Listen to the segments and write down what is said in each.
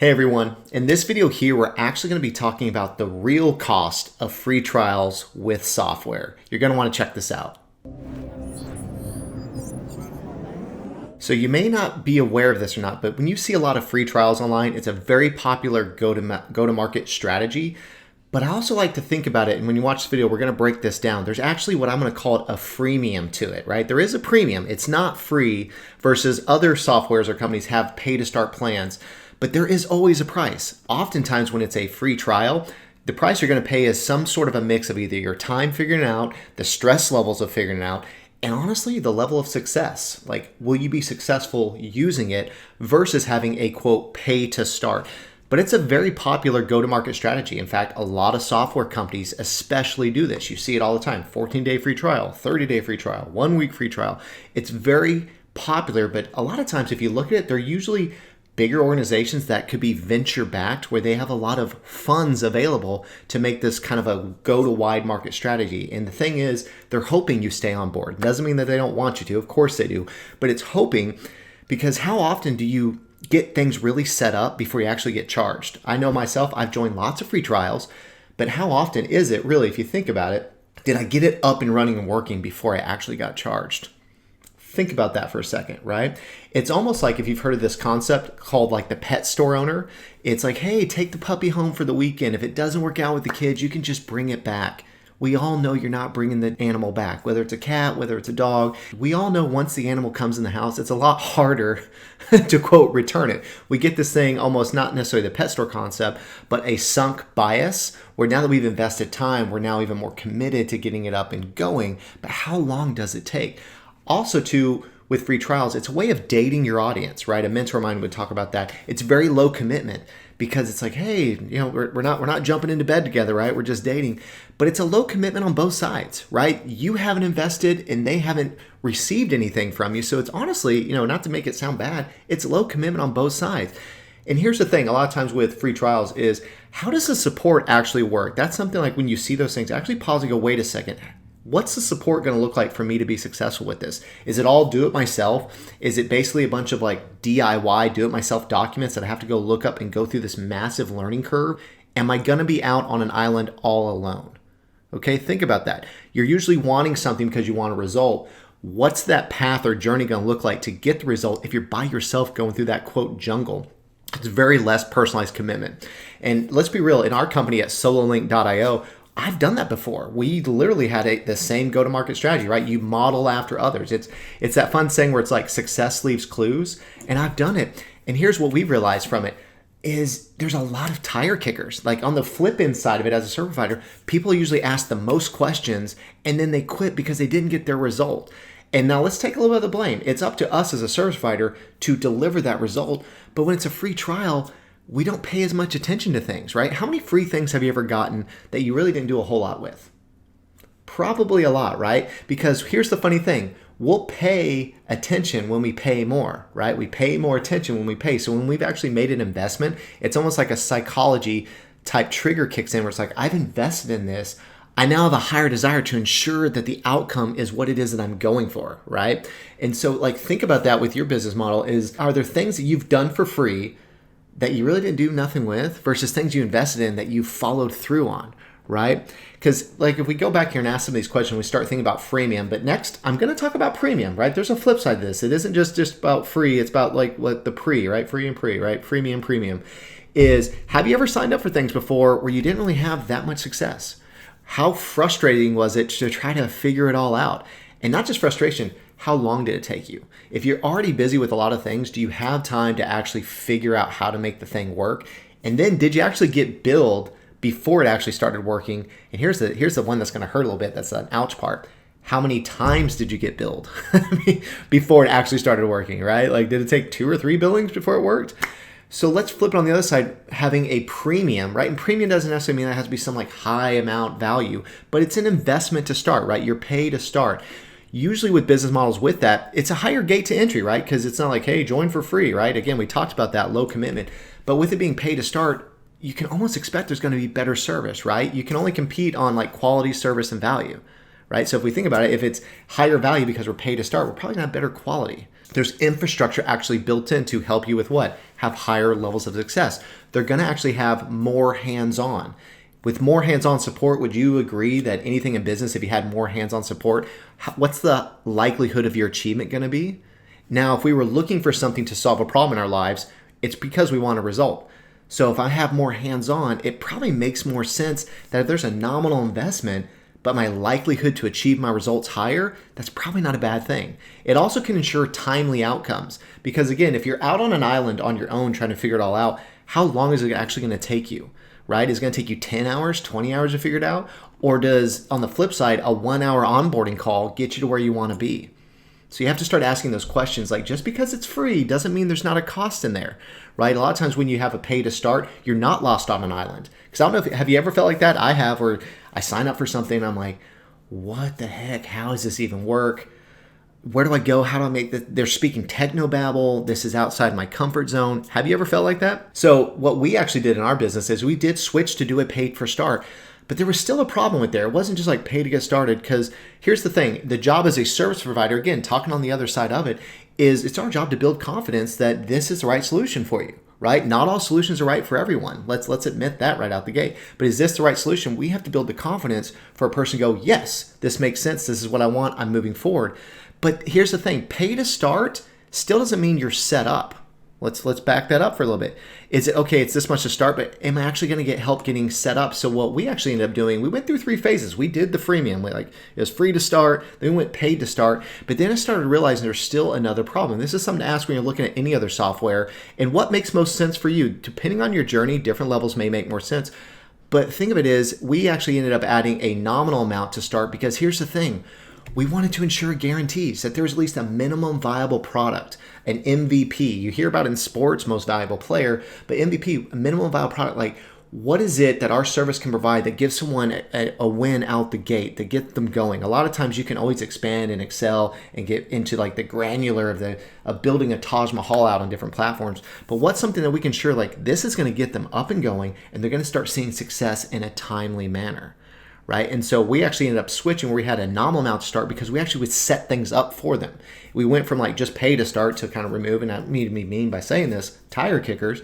Hey everyone, in this video here, we're actually going to be talking about the real cost of free trials with software. You're going to want to check this out. So you may not be aware of this or not, but when you see a lot of free trials online, it's a very popular go-to-market strategy. But I also like to think about it, and when you watch this video, we're going to break this down. There's actually what I'm going to call it a freemium to it, right? There is a premium. It's not free versus other softwares or companies have pay-to-start plans. But there is always a price. Oftentimes when it's a free trial, the price you're going to pay is some sort of a mix of either your time figuring it out, the stress levels of figuring it out, and honestly, the level of success. Like, will you be successful using it versus having a, quote, pay to start? But it's a very popular go-to-market strategy. In fact, a lot of software companies especially do this. You see it all the time. 14-day free trial, 30-day free trial, 1 week free trial. It's very popular, but a lot of times if you look at it, they're usually bigger organizations that could be venture backed where they have a lot of funds available to make this kind of a go to wide market strategy. And the thing is, they're hoping you stay on board. Doesn't mean that they don't want you to. Of course they do. But it's hoping, because how often do you get things really set up before you actually get charged? I know myself, I've joined lots of free trials, but how often is it really, if you think about it, did I get it up and running and working before I actually got charged? Think about that for a second, right? It's almost like if you've heard of this concept called like the pet store owner. It's like, hey, take the puppy home for the weekend. If it doesn't work out with the kids, you can just bring it back. We all know you're not bringing the animal back, whether it's a cat, whether it's a dog. We all know once the animal comes in the house, it's a lot harder to, quote, return it. We get this thing almost not necessarily the pet store concept, but a sunk bias, where now that we've invested time, we're now even more committed to getting it up and going. But how long does it take? Also, too, with free trials, it's a way of dating your audience, right? A mentor of mine would talk about that. It's very low commitment because it's like, hey, we're not jumping into bed together, right? We're just dating. But it's a low commitment on both sides, right? You haven't invested and they haven't received anything from you. So it's honestly, not to make it sound bad, it's low commitment on both sides. And here's the thing, a lot of times with free trials is, how does the support actually work? That's something like when you see those things, actually pause and go, wait a second. What's the support going to look like for me to be successful with this? Is it all do it myself? Is it basically a bunch of like DIY, do it myself documents that I have to go look up and go through this massive learning curve? Am I going to be out on an island all alone? Okay, think about that. You're usually wanting something because you want a result. What's that path or journey going to look like to get the result if you're by yourself going through that, quote, jungle? It's very less personalized commitment. And let's be real, in our company at sololink.io, I've done that before. We literally had the same go-to-market strategy, right? You model after others. It's that fun saying where it's like success leaves clues, and I've done it. And here's what we realized from it is there's a lot of tire kickers. Like on the flip end side of it as a service provider, people usually ask the most questions and then they quit because they didn't get their result. And now let's take a little bit of the blame. It's up to us as a service provider to deliver that result. But when it's a free trial, we don't pay as much attention to things, right? How many free things have you ever gotten that you really didn't do a whole lot with? Probably a lot, right? Because here's the funny thing. We'll pay attention when we pay more, right? We pay more attention when we pay. So when we've actually made an investment, it's almost like a psychology type trigger kicks in where it's like, I've invested in this. I now have a higher desire to ensure that the outcome is what it is that I'm going for, right? And so like, think about that with your business model are there things that you've done for free that you really didn't do nothing with versus things you invested in that you followed through on, right? Because like if we go back here and ask some of these questions, we start thinking about freemium. But next, I'm going to talk about premium, right? There's a flip side to this. It isn't just about free. It's about like what the pre, right? Free and pre, right? Freemium, premium is, have you ever signed up for things before where you didn't really have that much success? How frustrating was it to try to figure it all out? And not just frustration, how long did it take you? If you're already busy with a lot of things, do you have time to actually figure out how to make the thing work? And then did you actually get billed before it actually started working? And here's the one that's going to hurt a little bit. That's an ouch part. How many times did you get billed before it actually started working, right? Like, did it take 2 or 3 billings before it worked? So let's flip it on the other side, having a premium, right? And premium doesn't necessarily mean that it has to be some like high amount value, but it's an investment to start, right? You're paid to start. Usually with business models with that, it's a higher gate to entry, right? Because it's not like, hey, join for free, right? Again, we talked about that low commitment. But with it being paid to start, you can almost expect there's going to be better service, right? You can only compete on like quality, service, and value, right? So if we think about it, if it's higher value because we're paid to start, we're probably going to have better quality. There's infrastructure actually built in to help you with what? have higher levels of success. They're going to actually have more hands-on. With more hands-on support, would you agree that anything in business, if you had more hands-on support, what's the likelihood of your achievement going to be? Now, if we were looking for something to solve a problem in our lives, it's because we want a result. So if I have more hands-on, it probably makes more sense that if there's a nominal investment, but my likelihood to achieve my results higher, that's probably not a bad thing. It also can ensure timely outcomes. Because again, if you're out on an island on your own trying to figure it all out, how long is it actually going to take you, right? Is it going to take you 10 hours, 20 hours to figure it out? Or does, on the flip side, a 1-hour onboarding call get you to where you want to be? So you have to start asking those questions, like just because it's free doesn't mean there's not a cost in there, right? A lot of times when you have a pay to start, you're not lost on an island. Because I don't know, have you ever felt like that? I have, where I sign up for something and I'm like, what the heck? How does this even work? Where do I go? How do I make this? They're speaking technobabble. This is outside my comfort zone. Have you ever felt like that? So what we actually did in our business is we did switch to do a paid for start. But there was still a problem with there. It wasn't just like pay to get started, because here's the thing. The job as a service provider, again, talking on the other side of it, is it's our job to build confidence that this is the right solution for you, right? Not all solutions are right for everyone. Let's admit that right out the gate. But is this the right solution? We have to build the confidence for a person to go, yes, this makes sense. This is what I want. I'm moving forward. But here's the thing. Pay to start still doesn't mean you're set up. Let's back that up for a little bit. Is it okay? It's this much to start, but am I actually going to get help getting set up? So what we actually ended up doing, we went through 3 phases. We did the freemium, it was free to start. Then we went paid to start. But then I started realizing there's still another problem. This is something to ask when you're looking at any other software. And what makes most sense for you? Depending on your journey, different levels may make more sense. But the thing of it is, we actually ended up adding a nominal amount to start, because here's the thing. We wanted to ensure guarantees that there's at least a minimum viable product, an MVP. You hear about in sports, most valuable player, but MVP, a minimum viable product. Like, what is it that our service can provide that gives someone a win out the gate, that get them going? A lot of times you can always expand and excel and get into like the granular of building a Taj Mahal out on different platforms. But what's something that we can ensure, like, this is going to get them up and going, and they're going to start seeing success in a timely manner. Right? And so we actually ended up switching where we had a nominal amount to start, because we actually would set things up for them. We went from like just pay to start to kind of remove, and I mean by saying this, tire kickers,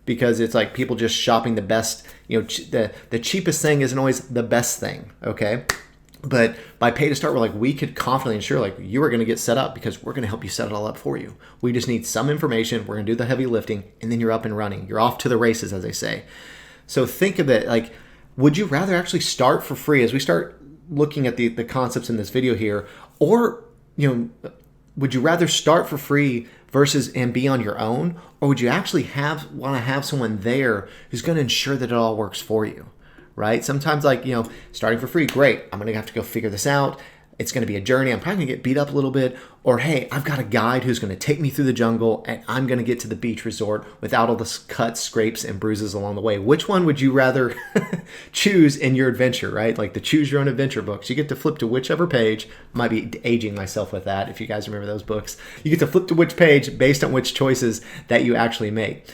because it's like people just shopping the best, the cheapest thing isn't always the best thing. Okay. But by pay to start, we're like, we could confidently ensure like you are going to get set up, because we're going to help you set it all up for you. We just need some information. We're going to do the heavy lifting, and then you're up and running. You're off to the races, as they say. So think of it like, would you rather actually start for free as we start looking at the concepts in this video here, or would you rather start for free versus and be on your own, or would you actually want to have someone there who's going to ensure that it all works for you, right? Sometimes starting for free, great. I'm going to have to go figure this out. It's going to be a journey. I'm probably going to get beat up a little bit. Or, hey, I've got a guide who's going to take me through the jungle, and I'm going to get to the beach resort without all the cuts, scrapes, and bruises along the way. Which one would you rather choose in your adventure, right? Like the Choose Your Own Adventure books. You get to flip to whichever page. I might be aging myself with that if you guys remember those books. You get to flip to which page based on which choices that you actually make.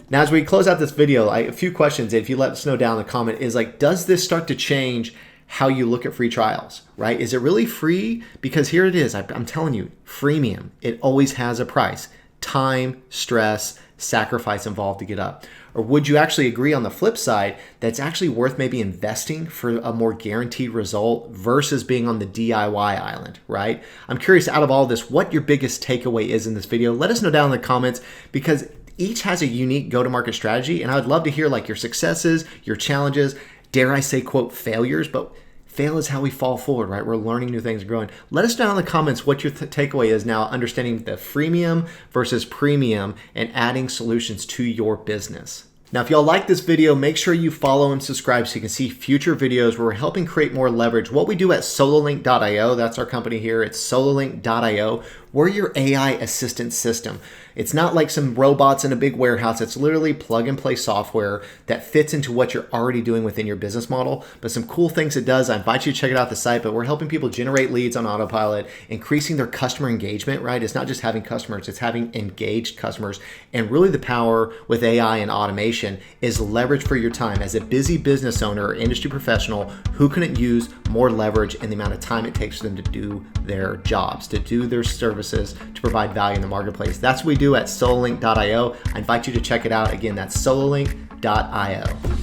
Now, as we close out this video, a few questions, if you let us know down in the comment, is like, does this start to change how you look at free trials, right? Is it really free? Because here it is. I'm telling you, freemium, it always has a price. Time, stress, sacrifice involved to get up. Or would you actually agree on the flip side that it's actually worth maybe investing for a more guaranteed result versus being on the DIY island, right? I'm curious, out of all this, what your biggest takeaway is in this video. Let us know down in the comments, because each has a unique go-to-market strategy, and I would love to hear like your successes, your challenges, dare I say, quote, failures, but fail is how we fall forward, right? We're learning new things and growing. Let us know in the comments what your takeaway is now, understanding the freemium versus premium and adding solutions to your business. Now, if y'all like this video, make sure you follow and subscribe so you can see future videos where we're helping create more leverage. What we do at sololink.io, that's our company here, it's sololink.io. We're your AI assistant system. It's not like some robots in a big warehouse. It's literally plug and play software that fits into what you're already doing within your business model. But some cool things it does, I invite you to check it out the site, but we're helping people generate leads on autopilot, increasing their customer engagement, right? It's not just having customers, it's having engaged customers. And really the power with AI and automation is leverage for your time. As a busy business owner or industry professional, who couldn't use more leverage in the amount of time it takes for them to do their jobs, to do their service services to provide value in the marketplace. That's what we do at sololink.io. I invite you to check it out. Again, that's sololink.io.